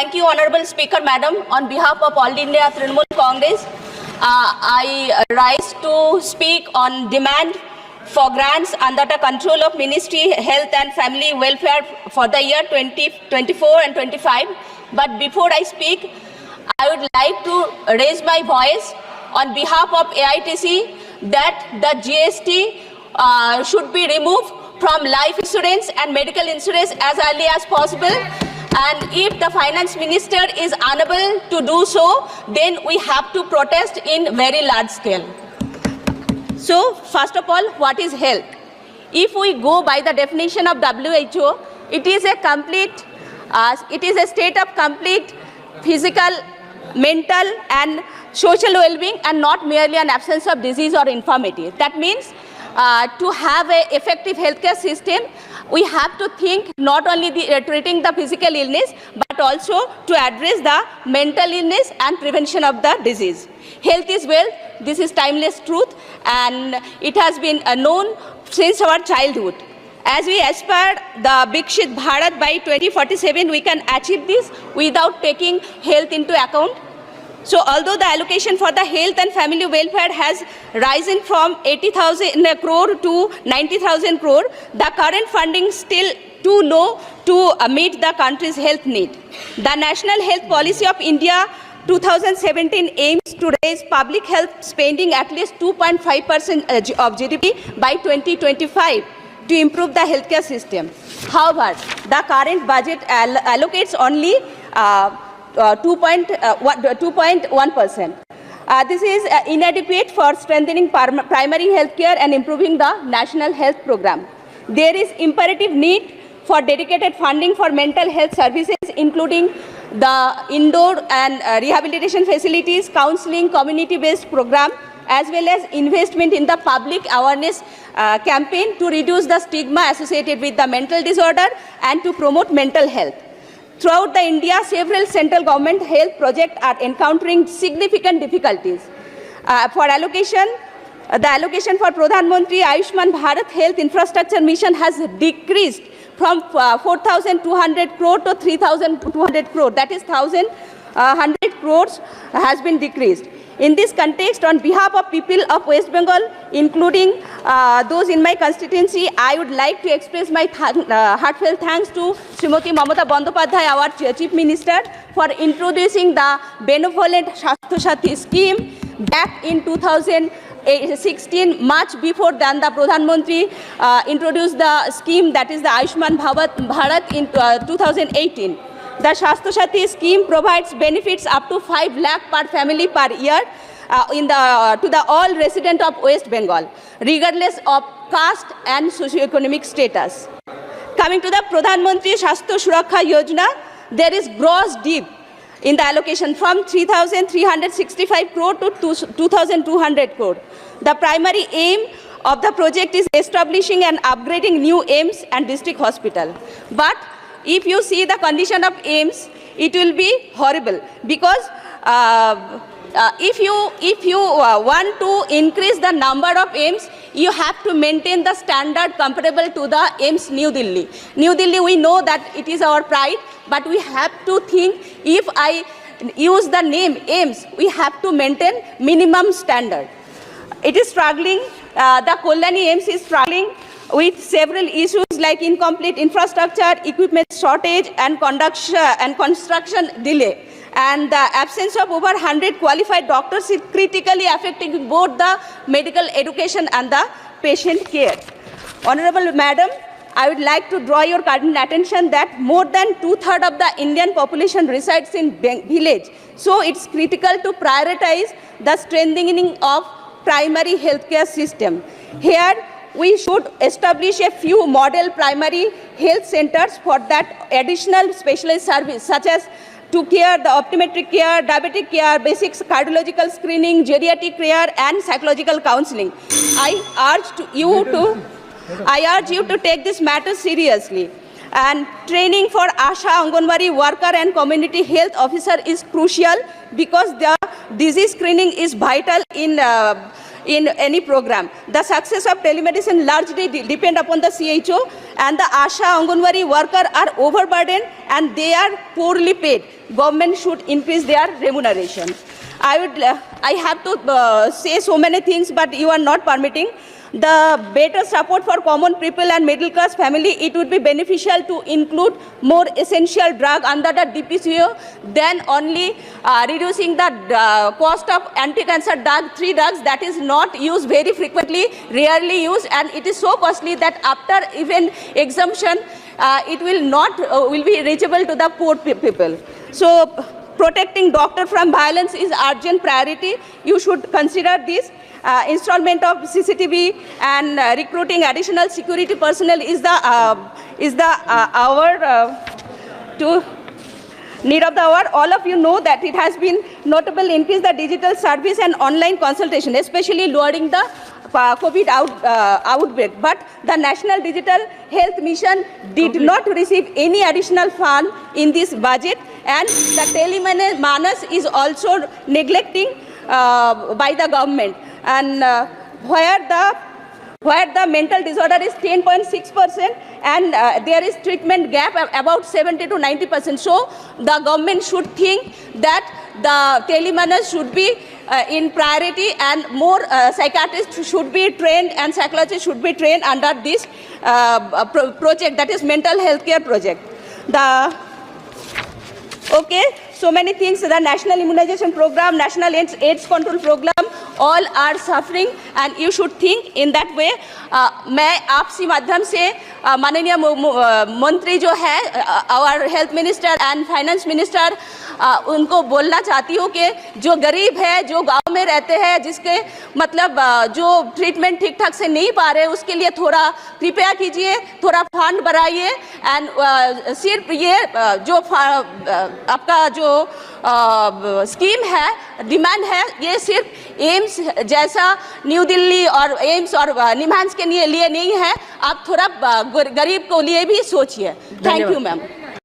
Thank you, Honorable Speaker, Madam. On behalf of All India Trinamool Congress, I rise to speak on demand for grants under the control of Ministry Health and Family Welfare for the year 2024 and 25. But before I speak, I would like to raise my voice on behalf of AITC that the GST should be removed from life insurance and medical insurance as early as possible. And if the finance minister is unable to do so, then we have to protest in very large scale. So, first of all, what is health? If we go by the definition of WHO, it is a state of complete physical, mental and social well-being, and not merely an absence of disease or infirmity. That means to have an effective healthcare system, we have to think not only treating the physical illness, but also to address the mental illness and prevention of the disease. Health is wealth. This is timeless truth, and it has been known since our childhood. As we aspire the Viksit Bharat by 2047, we can achieve this without taking health into account. So although the allocation for the health and family welfare has risen from 80,000 crore to 90,000 crore, the current funding is still too low to meet the country's health need. The National Health Policy of India 2017 aims to raise public health spending at least 2.5% of GDP by 2025 to improve the healthcare system. However, the current budget allocates only 2.1%. This is inadequate for strengthening primary health care and improving the national health program. There is imperative need for dedicated funding for mental health services, including the indoor and rehabilitation facilities, counseling, community-based program, as well as investment in the public awareness campaign to reduce the stigma associated with the mental disorder and to promote mental health. Throughout the India, several central government health projects are encountering significant difficulties. The allocation for Pradhan Mantri Ayushman Bharat Health Infrastructure Mission has decreased from 4,200 crore to 3,200 crore. That is 1,100 crores has been decreased. In this context, on behalf of people of West Bengal, including those in my constituency, I would like to express my heartfelt thanks to Srimati Mamata Bandyopadhyay, our Chief Minister, for introducing the benevolent Swasthya Sathi scheme back in 2016, much before than the Pradhan Mantri introduced the scheme, that is the Ayushman Bharat in 2018. The Swasthya Sathi scheme provides benefits up to 5 lakh per family per year to the all resident of West Bengal, regardless of caste and socio-economic status. Coming to the Pradhan Mantri Swasthya Suraksha Yojana, there is gross dip in the allocation from 3,365 crore to 2,200 crore. The primary aim of the project is establishing and upgrading new AIIMS and district hospital. But if you see the condition of AIIMS, it will be horrible, because if you want to increase the number of AIIMS, you have to maintain the standard comparable to the AIIMS New Delhi. New Delhi, we know that it is our pride, but we have to think, if I use the name AIIMS, we have to maintain minimum standard. It is struggling, the Kalyani AIIMS is struggling with several issues like incomplete infrastructure, equipment shortage and construction delay. And the absence of over 100 qualified doctors is critically affecting both the medical education and the patient care. Honorable Madam, I would like to draw your current attention that more than 2/3 of the Indian population resides in village. So it's critical to prioritize the strengthening of primary healthcare system. Here, we should establish a few model primary health centers for that additional specialized service, such as to care, the optometric care, diabetic care, basic cardiological screening, geriatric care, and psychological counseling. I urge you to take this matter seriously. And training for ASHA, Anganwadi worker and community health officer is crucial, because the disease screening is vital in in any program. The success of telemedicine largely depend upon the CHO, and the ASHA Anganwadi worker are overburdened and they are poorly paid. Government should increase their remuneration. I have to say so many things, but you are not permitting. The better support for common people and middle class family, it would be beneficial to include more essential drug under the DPCO than only reducing the cost of anti-cancer drug, 3 drugs that is not used very frequently, rarely used, and it is so costly that after even exemption, it will not will be reachable to the poor people. So protecting doctor from violence is urgent priority. You should consider this. Installment of CCTV and recruiting additional security personnel is the hour to need of the hour. All of you know that it has been notable increase the digital service and online consultation, especially lowering the COVID outbreak. But the National Digital Health Mission did not receive any additional fund in this budget, and the Telemanas is also neglecting by the government. And where the mental disorder is 10.6% and there is treatment gap about 70 to 90%. So the government should think that the telemanas should be in priority, and more psychiatrists should be trained and psychologists should be trained under this project, that is mental health care project. So many things. The National Immunization Program, National AIDS Control Program, all are suffering, and you should think in that way. मैं आपसी माध्यम से माननीय मंत्री जो है, our health minister and finance minister, उनको बोलना चाहती हूँ कि जो गरीब है, जो गांव में रहते हैं, जिसके मतलब जो ट्रीटमेंट ठीक ठाक से नहीं पा रहे, उसके लिए थोड़ा कृपया कीजिए, थोड़ा फंड बढ़ाइए, एंड सिर्फ ये जो आपका जो स्कीम है, डिमांड है, ये सिर्फ एम्स जैसा न्यू दिल्ली और एम्स और निम्हांस के लिए नहीं है, आप थोड़ा गरीब को लिए भी सोचिए. Thank you ma'am.